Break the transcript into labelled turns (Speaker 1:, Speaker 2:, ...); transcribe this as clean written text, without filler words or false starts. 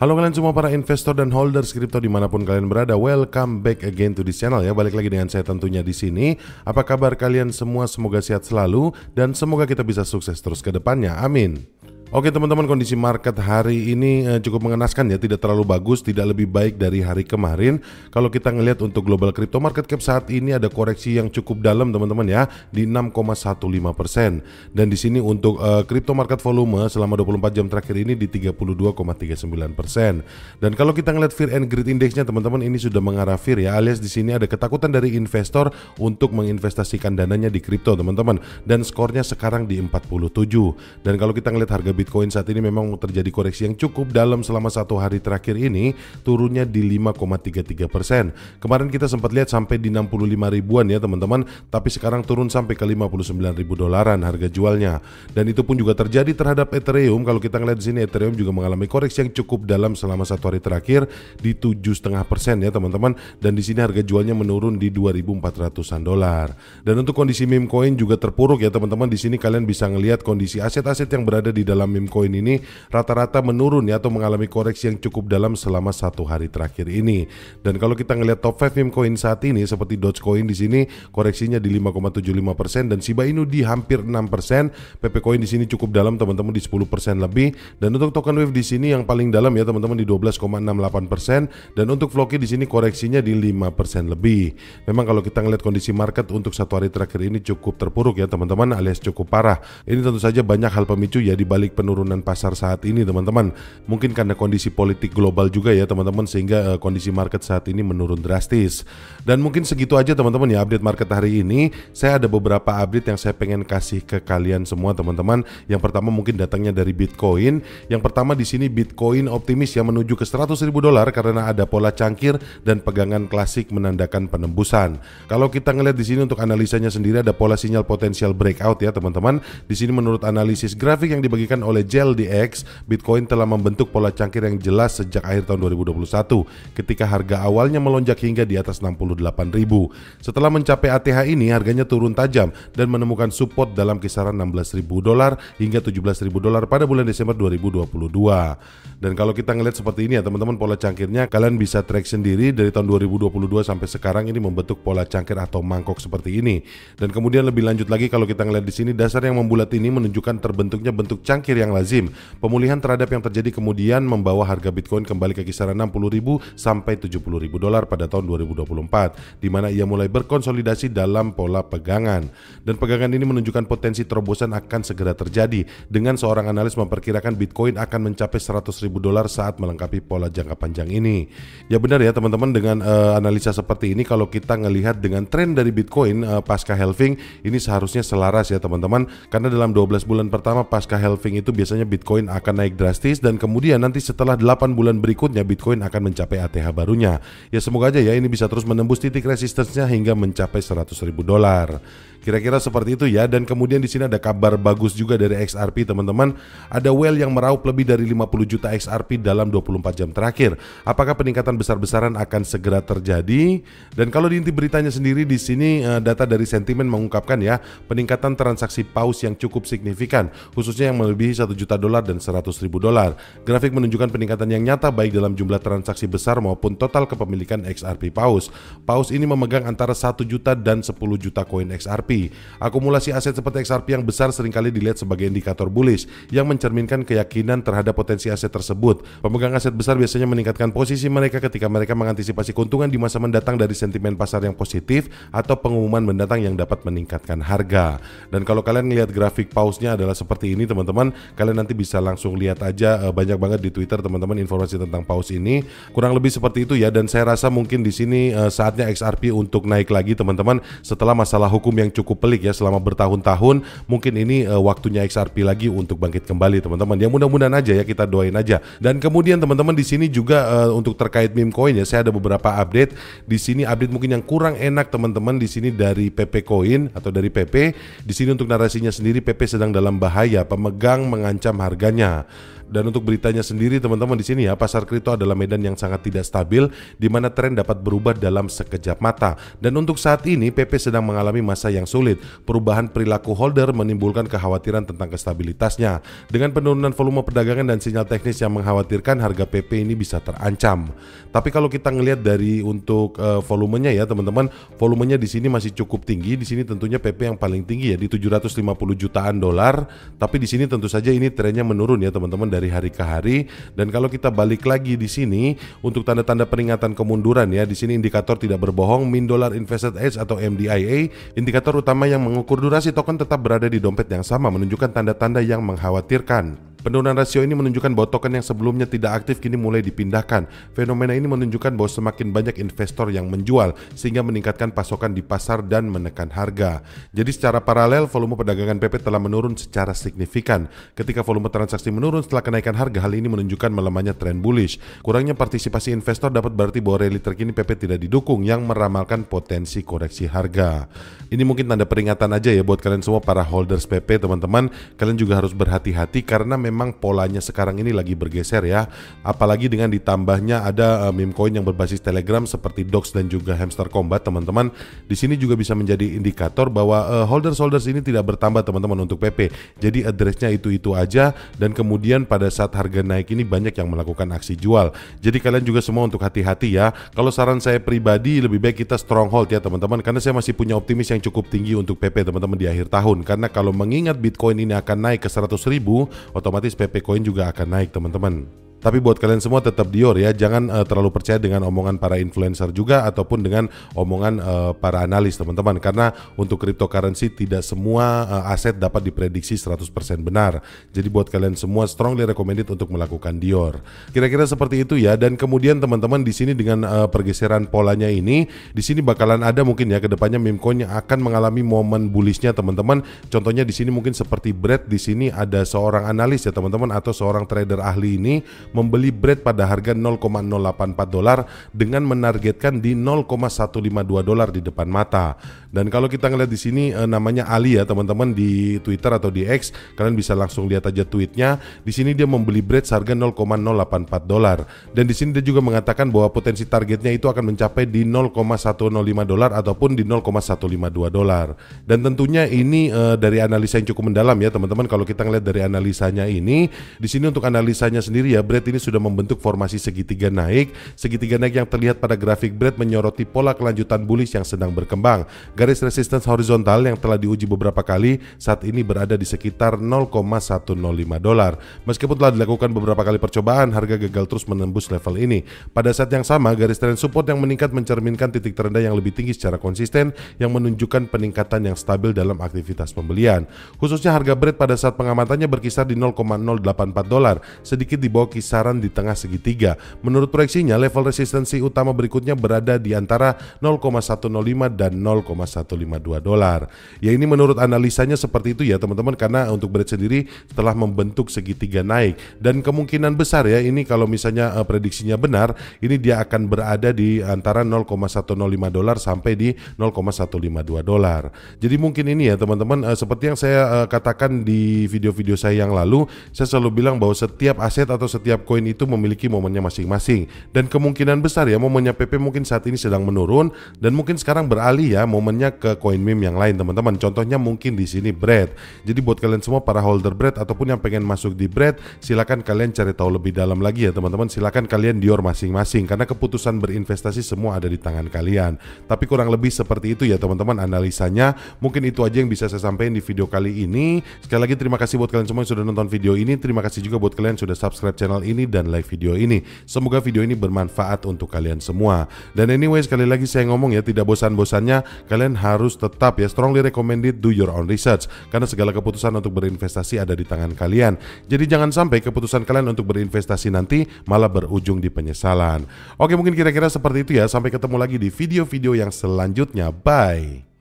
Speaker 1: Halo kalian semua para investor dan holders kripto dimanapun kalian berada, welcome back again to this channel ya. Balik lagi dengan saya tentunya di sini. Apa kabar kalian semua? Semoga sehat selalu dan semoga kita bisa sukses terus ke depannya. Amin. Oke teman-teman, kondisi market hari ini cukup mengenaskan ya, tidak terlalu bagus, tidak lebih baik dari hari kemarin. Kalau kita ngelihat untuk global crypto market cap saat ini ada koreksi yang cukup dalam teman-teman ya, di 6,15%. Dan di sini untuk crypto market volume selama 24 jam terakhir ini di 32,39%. Dan kalau kita ngelihat fear and greed indexnya teman-teman, ini sudah mengarah fear ya, alias di sini ada ketakutan dari investor untuk menginvestasikan dananya di kripto teman-teman. Dan skornya sekarang di 47. Dan kalau kita ngelihat harga Bitcoin saat ini memang terjadi koreksi yang cukup dalam selama satu hari terakhir ini, turunnya di 5,33%. Kemarin kita sempat lihat sampai di 65 ribuan ya teman-teman, tapi sekarang turun sampai ke 59 ribu dolaran harga jualnya. Dan itu pun juga terjadi terhadap Ethereum. Kalau kita ngelihat di sini Ethereum juga mengalami koreksi yang cukup dalam selama satu hari terakhir di 7,5% ya teman-teman. Dan di sini harga jualnya menurun di 2.400-an dolar. Dan untuk kondisi meme coin juga terpuruk ya teman-teman. Di sini kalian bisa ngelihat kondisi aset-aset yang berada di dalam meme coin ini rata-rata menurun ya, atau mengalami koreksi yang cukup dalam selama satu hari terakhir ini. Dan kalau kita ngelihat top 5 meme coin saat ini seperti Dogecoin di sini koreksinya di 5,75% dan Shiba Inu di hampir 6%. PP Coin di sini cukup dalam teman-teman di 10% lebih. Dan untuk token Wave di sini yang paling dalam ya teman-teman di 12,68% dan untuk Floki di sini koreksinya di 5% lebih. Memang kalau kita ngelihat kondisi market untuk satu hari terakhir ini cukup terpuruk ya teman-teman, alias cukup parah. Ini tentu saja banyak hal pemicu ya di balik penurunan pasar saat ini teman-teman. Mungkin karena kondisi politik global juga ya teman-teman, sehingga kondisi market saat ini menurun drastis. Dan mungkin segitu aja teman-teman ya update market hari ini. Saya ada beberapa update yang saya pengen kasih ke kalian semua teman-teman. Yang pertama mungkin datangnya dari Bitcoin. Yang pertama di sini Bitcoin optimis ya menuju ke 100 ribu dolar karena ada pola cangkir dan pegangan klasik menandakan penembusan. Kalau kita ngelihat di sini untuk analisanya sendiri ada pola sinyal potensial breakout ya teman-teman. Di sini menurut analisis grafik yang dibagikan oleh JLDX, Bitcoin telah membentuk pola cangkir yang jelas sejak akhir tahun 2021 ketika harga awalnya melonjak hingga di atas 68.000. Setelah mencapai ATH ini harganya turun tajam dan menemukan support dalam kisaran 16.000 dolar hingga 17.000 dolar pada bulan Desember 2022. Dan kalau kita ngelihat seperti ini ya teman-teman, pola cangkirnya kalian bisa track sendiri dari tahun 2022 sampai sekarang ini membentuk pola cangkir atau mangkok seperti ini. Dan kemudian lebih lanjut lagi kalau kita ngelihat di sini dasar yang membulat ini menunjukkan terbentuknya bentuk cangkir yang lazim. Pemulihan terhadap yang terjadi kemudian membawa harga Bitcoin kembali ke kisaran 60.000 sampai 70.000 dolar pada tahun 2024, di mana ia mulai berkonsolidasi dalam pola pegangan. Dan pegangan ini menunjukkan potensi terobosan akan segera terjadi dengan seorang analis memperkirakan Bitcoin akan mencapai 100.000 dolar saat melengkapi pola jangka panjang ini. Ya benar ya teman-teman, dengan analisa seperti ini kalau kita ngelihat dengan tren dari Bitcoin pasca halving ini seharusnya selaras ya teman-teman, karena dalam 12 bulan pertama pasca halving itu biasanya Bitcoin akan naik drastis dan kemudian nanti setelah 8 bulan berikutnya Bitcoin akan mencapai ATH barunya. Ya semoga aja ya ini bisa terus menembus titik resistance-nya hingga mencapai 100.000 dolar. Kira-kira seperti itu ya. Dan kemudian di sini ada kabar bagus juga dari XRP teman-teman. Ada whale yang meraup lebih dari 50 juta XRP dalam 24 jam terakhir. Apakah peningkatan besar-besaran akan segera terjadi? Dan kalau di inti beritanya sendiri di sini data dari sentimen mengungkapkan ya peningkatan transaksi paus yang cukup signifikan, khususnya yang melebihi 1 juta dolar dan 100.000 dolar. Grafik menunjukkan peningkatan yang nyata baik dalam jumlah transaksi besar maupun total kepemilikan XRP paus. Paus ini memegang antara 1 juta dan 10 juta koin XRP. Akumulasi aset seperti XRP yang besar seringkali dilihat sebagai indikator bullish yang mencerminkan keyakinan terhadap potensi aset tersebut. Pemegang aset besar biasanya meningkatkan posisi mereka ketika mereka mengantisipasi keuntungan di masa mendatang dari sentimen pasar yang positif atau pengumuman mendatang yang dapat meningkatkan harga. Dan kalau kalian lihat grafik pausnya adalah seperti ini teman-teman, kalian nanti bisa langsung lihat aja banyak banget di Twitter teman-teman informasi tentang paus ini. Kurang lebih seperti itu ya, dan saya rasa mungkin di sini saatnya XRP untuk naik lagi teman-teman setelah masalah hukum yang cukup pelik ya selama bertahun-tahun. Mungkin ini waktunya XRP lagi untuk bangkit kembali teman-teman. Ya mudah-mudahan aja ya, kita doain aja. Dan kemudian teman-teman di sini juga untuk terkait meme coin ya, saya ada beberapa update. Di sini update mungkin yang kurang enak teman-teman di sini dari PP Coin atau dari PP. Di sini untuk narasinya sendiri PP sedang dalam bahaya, pemegang mengancam harganya. Dan untuk beritanya sendiri teman-teman di sini ya, pasar kripto adalah medan yang sangat tidak stabil di mana tren dapat berubah dalam sekejap mata. Dan untuk saat ini PP sedang mengalami masa yang sulit. Perubahan perilaku holder menimbulkan kekhawatiran tentang kestabilitasnya. Dengan penurunan volume perdagangan dan sinyal teknis yang mengkhawatirkan, harga PP ini bisa terancam. Tapi kalau kita ngelihat dari untuk volumenya ya teman-teman, volumenya di sini masih cukup tinggi. Di sini tentunya PP yang paling tinggi ya di 750 jutaan dolar. Tapi di sini tentu saja ini trennya menurun ya teman-teman dari hari ke hari. Dan kalau kita balik lagi di sini untuk tanda-tanda peringatan kemunduran ya, di sini indikator tidak berbohong, Mean Dollar Invested Age atau MDIA, indikator utama yang mengukur durasi token tetap berada di dompet yang sama, menunjukkan tanda-tanda yang mengkhawatirkan. Penurunan rasio ini menunjukkan bahwa token yang sebelumnya tidak aktif kini mulai dipindahkan. Fenomena ini menunjukkan bahwa semakin banyak investor yang menjual sehingga meningkatkan pasokan di pasar dan menekan harga. Jadi secara paralel volume perdagangan PP telah menurun secara signifikan. Ketika volume transaksi menurun setelah kenaikan harga, hal ini menunjukkan melemahnya tren bullish. Kurangnya partisipasi investor dapat berarti bahwa rally terkini PP tidak didukung yang meramalkan potensi koreksi harga. Ini mungkin tanda peringatan aja ya buat kalian semua para holders PP teman-teman. Kalian juga harus berhati-hati karena memang polanya sekarang ini lagi bergeser ya. Apalagi dengan ditambahnya ada meme coin yang berbasis Telegram seperti Dox dan juga Hamster Combat teman-teman. Di sini juga bisa menjadi indikator bahwa holders ini tidak bertambah teman-teman untuk PP. Jadi addressnya itu aja dan kemudian pada saat harga naik ini banyak yang melakukan aksi jual. Jadi kalian juga semua untuk hati-hati ya. Kalau saran saya pribadi lebih baik kita stronghold ya teman-teman, karena saya masih punya optimis yang cukup tinggi untuk PP teman-teman di akhir tahun. Karena kalau mengingat Bitcoin ini akan naik ke 100.000, otomatis PP Coin juga akan naik teman-teman. Tapi buat kalian semua tetap Dior ya, jangan terlalu percaya dengan omongan para influencer juga ataupun dengan omongan para analis teman-teman, karena untuk cryptocurrency tidak semua aset dapat diprediksi 100% benar. Jadi buat kalian semua strongly recommended untuk melakukan Dior. Kira-kira seperti itu ya. Dan kemudian teman-teman di sini dengan pergeseran polanya ini, di sini bakalan ada mungkin ya kedepannya meme coin yang akan mengalami momen bullishnya teman-teman. Contohnya di sini mungkin seperti Brad, di sini ada seorang analis ya teman-teman atau seorang trader ahli ini membeli Bread pada harga 0,084 dolar dengan menargetkan di 0,152 dolar di depan mata. Dan kalau kita ngeliat di sini namanya Ali ya teman-teman di Twitter atau di X, kalian bisa langsung lihat aja tweetnya. Di sini dia membeli Bread seharga 0,084 dolar. Dan di sini dia juga mengatakan bahwa potensi targetnya itu akan mencapai di 0,105 dolar ataupun di 0,152 dolar. Dan tentunya ini dari analisa yang cukup mendalam ya teman-teman. Kalau kita ngeliat dari analisanya ini, di sini untuk analisanya sendiri ya, Bread ini sudah membentuk formasi segitiga naik. Segitiga naik yang terlihat pada grafik Bread menyoroti pola kelanjutan bullish yang sedang berkembang. Garis resistance horizontal yang telah diuji beberapa kali saat ini berada di sekitar 0,105 dolar. Meskipun telah dilakukan beberapa kali percobaan, harga gagal terus menembus level ini. Pada saat yang sama, garis trend support yang meningkat mencerminkan titik terendah yang lebih tinggi secara konsisten yang menunjukkan peningkatan yang stabil dalam aktivitas pembelian. Khususnya harga Bread pada saat pengamatannya berkisar di 0,084 dolar, sedikit di bawah kisaran di tengah segitiga. Menurut proyeksinya, level resistensi utama berikutnya berada di antara 0,105 dan 0,152 dolar. Ya ini menurut analisanya seperti itu ya teman-teman, karena untuk Bread sendiri telah membentuk segitiga naik dan kemungkinan besar ya ini kalau misalnya prediksinya benar, ini dia akan berada di antara 0,105 dolar sampai di 0,152 dolar. Jadi mungkin ini ya teman-teman, seperti yang saya katakan di video-video saya yang lalu, saya selalu bilang bahwa setiap aset atau setiap koin itu memiliki momennya masing-masing, dan kemungkinan besar ya momennya PP mungkin saat ini sedang menurun dan mungkin sekarang beralih ya momennya ke koin meme yang lain teman-teman. Contohnya mungkin di sini Bread. Jadi buat kalian semua para holder Bread ataupun yang pengen masuk di Bread, silakan kalian cari tahu lebih dalam lagi ya teman-teman. Silakan kalian Dior masing-masing karena keputusan berinvestasi semua ada di tangan kalian. Tapi kurang lebih seperti itu ya teman-teman analisanya. Mungkin itu aja yang bisa saya sampaikan di video kali ini. Sekali lagi terima kasih buat kalian semua yang sudah nonton video ini. Terima kasih juga buat kalian yang sudah subscribe channel ini dan like video ini. Semoga video ini bermanfaat untuk kalian semua. Dan anyway, sekali lagi saya ngomong ya, tidak bosan-bosannya kalian harus tetap ya strongly recommended do your own research, karena segala keputusan untuk berinvestasi ada di tangan kalian. Jadi jangan sampai keputusan kalian untuk berinvestasi nanti malah berujung di penyesalan. Oke, mungkin kira-kira seperti itu ya. Sampai ketemu lagi di video-video yang selanjutnya. Bye.